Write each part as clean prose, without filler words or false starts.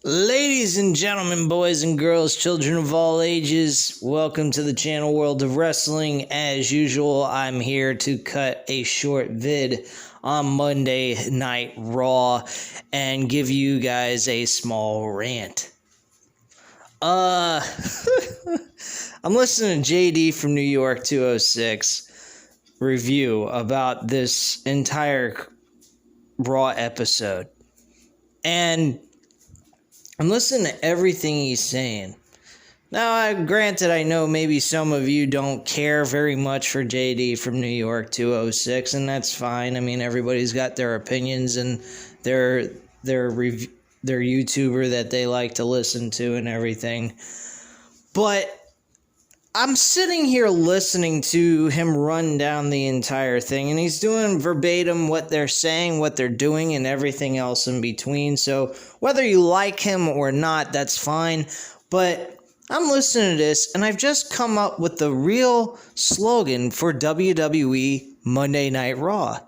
Ladies and gentlemen, boys and girls, children of all ages, welcome to the channel World of Wrestling. As usual, I'm here to cut a short vid on Monday Night Raw and give you guys a small rant. I'm listening to JD from New York 206 review about this entire Raw episode. And I'm listening to everything he's saying. Now, granted, I know maybe some of you don't care very much for JD from New York 206, and that's fine. I mean, everybody's got their opinions and their YouTuber that they like to listen to and everything. But I'm sitting here listening to him run down the entire thing, and he's doing verbatim what they're saying, what they're doing, and everything else in between. So whether you like him or not, that's fine. But I'm listening to this, and I've just come up with the real slogan for WWE Monday Night Raw.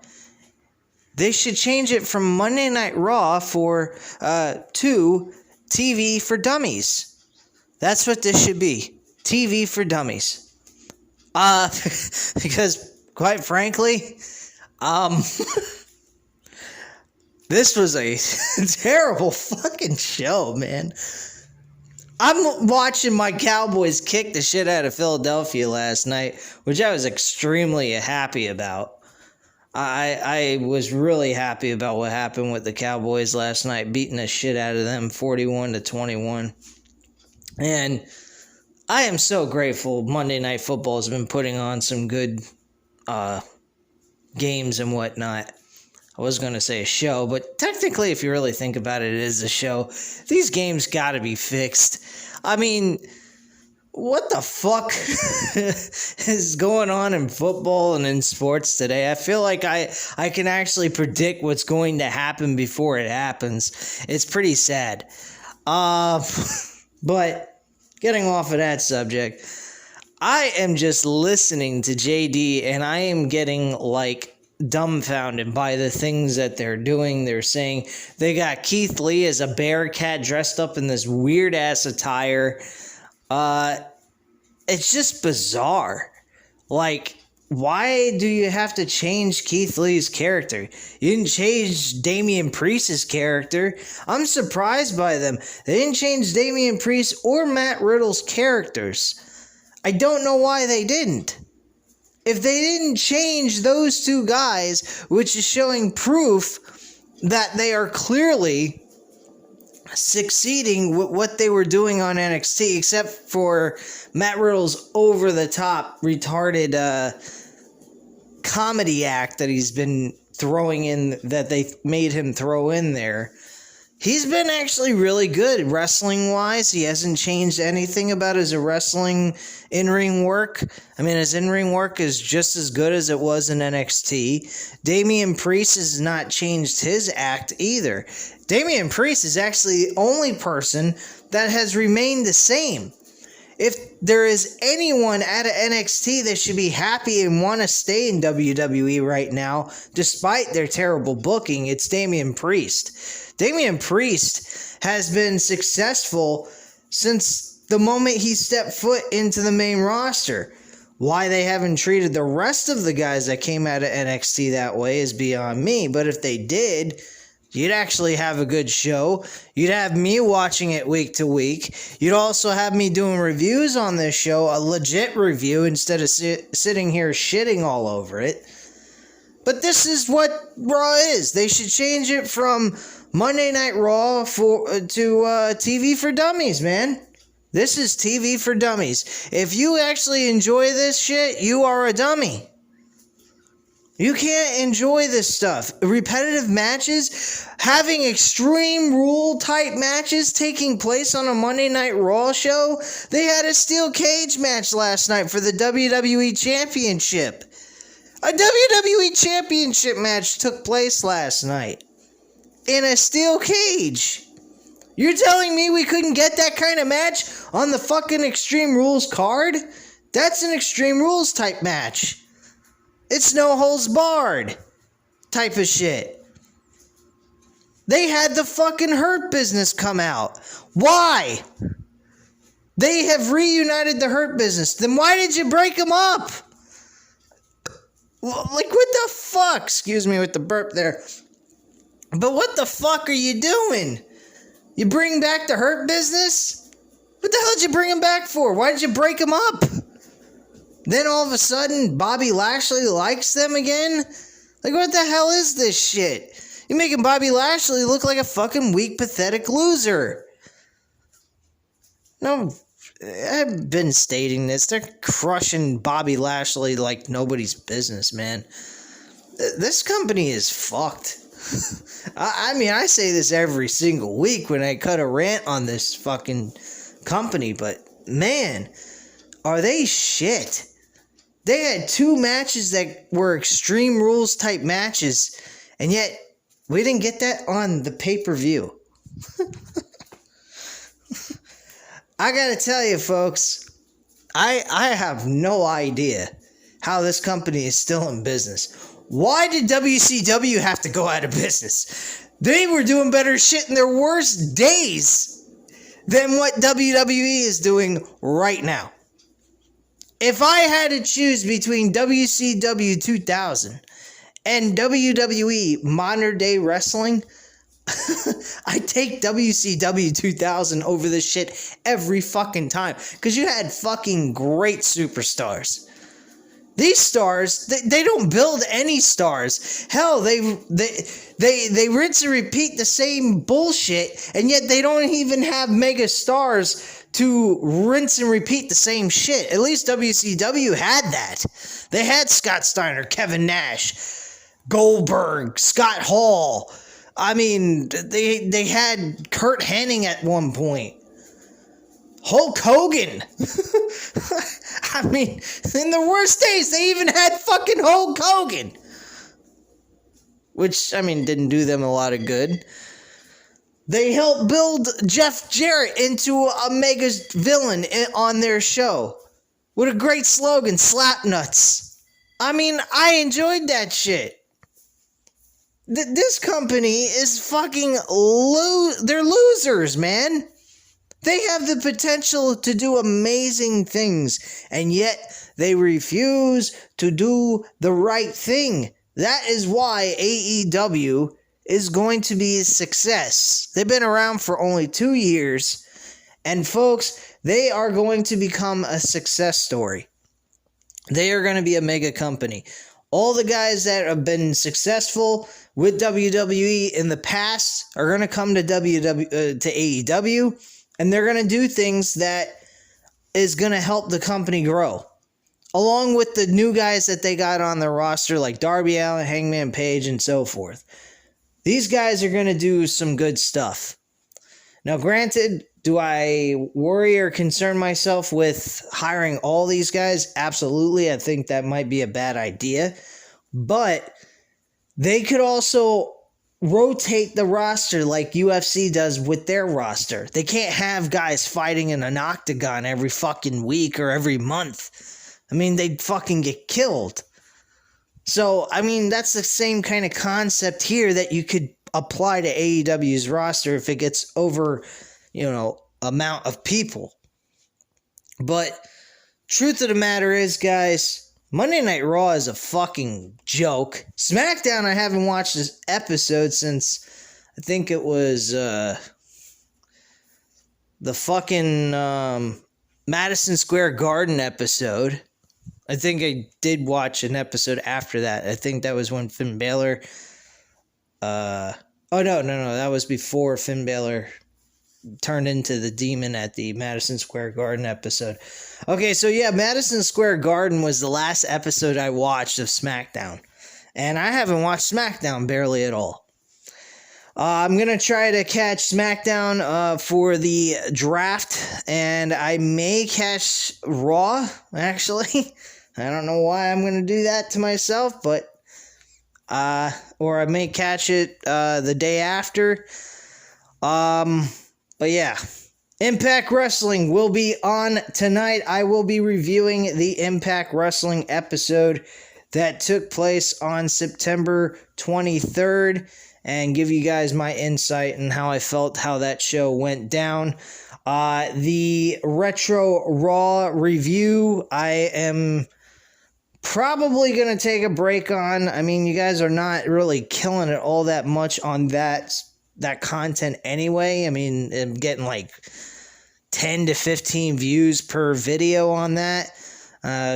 They should change it from Monday Night Raw to TV for Dummies. That's what this should be. TV for Dummies. Because, quite frankly, this was a terrible fucking show, man. I'm watching my Cowboys kick the shit out of Philadelphia last night, which I was extremely happy about. I was really happy about what happened with the Cowboys last night, beating the shit out of them 41-21. And I am so grateful Monday Night Football has been putting on some good games and whatnot. I was going to say a show, but technically, if you really think about it, it is a show. These games got to be fixed. I mean, what the fuck is going on in football and in sports today? I feel like I can actually predict what's going to happen before it happens. It's pretty sad. But getting off of that subject, I am just listening to JD and I am getting like dumbfounded by the things that they're doing. They're saying they got Keith Lee as a Bearcat dressed up in this weird ass attire. It's just bizarre. Like, why do you have to change Keith Lee's character? You didn't change Damian Priest's character. I'm surprised by them. They didn't change Damian Priest or Matt Riddle's characters. I don't know why they didn't. If they didn't change those two guys, which is showing proof that they are clearly succeeding with what they were doing on NXT, except for Matt Riddle's over-the-top, retarded comedy act that he's been throwing in, that they made him throw in there. He's been actually really good wrestling-wise. He hasn't changed anything about his wrestling in-ring work. I mean, his in-ring work is just as good as it was in NXT. Damian Priest has not changed his act either. Damian Priest is actually the only person that has remained the same. If there is anyone at NXT that should be happy and want to stay in WWE right now, despite their terrible booking, it's Damian Priest. Damian Priest has been successful since the moment he stepped foot into the main roster. Why they haven't treated the rest of the guys that came out of NXT that way is beyond me, but if they did, you'd actually have a good show. You'd have me watching it week to week. You'd also have me doing reviews on this show, a legit review, instead of sitting here shitting all over it. But this is what Raw is. They should change it from Monday Night Raw to TV for Dummies, man. This is TV for Dummies. If you actually enjoy this shit, you are a dummy. You can't enjoy this stuff. Repetitive matches, having Extreme Rule type matches taking place on a Monday Night Raw show. They had a steel cage match last night for the WWE Championship. A WWE Championship match took place last night in a steel cage. You're telling me we couldn't get that kind of match on the fucking Extreme Rules card? That's an Extreme Rules type match. It's no holds barred type of shit. They had the fucking Hurt Business come out. Why? They have reunited the Hurt Business. Then why did you break them up? Like, what the fuck? Excuse me with the burp there. But what the fuck are you doing? You bring back the Hurt Business? What the hell did you bring them back for? Why did you break them up? Then all of a sudden, Bobby Lashley likes them again? Like, what the hell is this shit? You're making Bobby Lashley look like a fucking weak, pathetic loser. No, I've been stating this. They're crushing Bobby Lashley like nobody's business, man. This company is fucked. I mean, I say this every single week when I cut a rant on this fucking company, but man, are they shit. They had 2 matches that were Extreme Rules type matches, and yet we didn't get that on the pay-per-view. I gotta tell you, folks, I have no idea how this company is still in business. Why did WCW have to go out of business? They were doing better shit in their worst days than what WWE is doing right now. If I had to choose between WCW 2000 and WWE modern day wrestling, I take WCW 2000 over this shit every fucking time. Because you had fucking great superstars. These stars, they don't build any stars. Hell, they rinse and repeat the same bullshit, and yet they don't even have mega stars to rinse and repeat the same shit. At least WCW had that. They had Scott Steiner, Kevin Nash, Goldberg, Scott Hall. I mean, they had Kurt Hennig at one point. Hulk Hogan. I mean, in the worst days, they even had fucking Hulk Hogan. Which, I mean, didn't do them a lot of good. They helped build Jeff Jarrett into a mega villain on their show. With a great slogan, Slap Nuts. I mean, I enjoyed that shit. This company is fucking they're losers, man. They have the potential to do amazing things, and yet they refuse to do the right thing. That is why AEW is going to be a success. They've been around for only 2 years, and folks, they are going to become a success story. They are going to be a mega company. All the guys that have been successful with WWE in the past are going to come to AEW, and they're going to do things that is going to help the company grow. Along with the new guys that they got on their roster, like Darby Allin, Hangman Page, and so forth. These guys are going to do some good stuff. Now, granted, do I worry or concern myself with hiring all these guys? Absolutely. I think that might be a bad idea. But they could also rotate the roster like UFC does with their roster. They can't have guys fighting in an octagon every fucking week or every month. I mean, they'd fucking get killed. So, I mean, that's the same kind of concept here that you could apply to AEW's roster if it gets over, amount of people. But truth of the matter is, guys, Monday Night Raw is a fucking joke. SmackDown, I haven't watched this episode since I think it was the fucking Madison Square Garden episode. I think I did watch an episode after that. I think that was when Finn Balor... no, that was before Finn Balor turned into the demon at the Madison Square Garden episode. Okay, so yeah, Madison Square Garden was the last episode I watched of SmackDown. And I haven't watched SmackDown barely at all. I'm going to try to catch SmackDown for the draft, and I may catch Raw, actually. I don't know why I'm going to do that to myself, but... or I may catch it the day after. But yeah, Impact Wrestling will be on tonight. I will be reviewing the Impact Wrestling episode that took place on September 23rd. and give you guys my insight and how I felt how that show went down. The Retro Raw review, I am probably going to take a break on. I mean, you guys are not really killing it all that much on that content anyway. I mean, I'm getting like 10 to 15 views per video on that.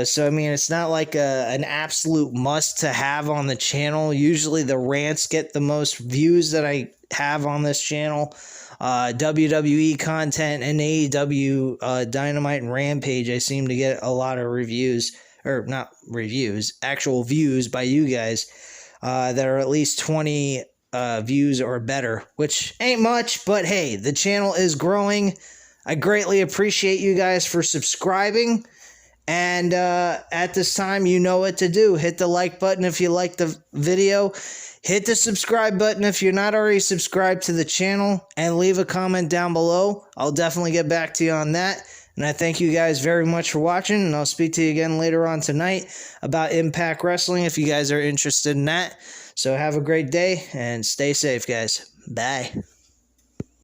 So, I mean, it's not like an absolute must to have on the channel. Usually the rants get the most views that I have on this channel. WWE content and AEW Dynamite and Rampage, I seem to get a lot of reviews, or not reviews, actual views by you guys that are at least 20 views or better, which ain't much, but hey, the channel is growing. I greatly appreciate you guys for subscribing. And at this time, you know what to do. Hit the like button if you like the video. Hit the subscribe button if you're not already subscribed to the channel. And leave a comment down below. I'll definitely get back to you on that. And I thank you guys very much for watching. And I'll speak to you again later on tonight about Impact Wrestling if you guys are interested in that. So have a great day and stay safe, guys. Bye.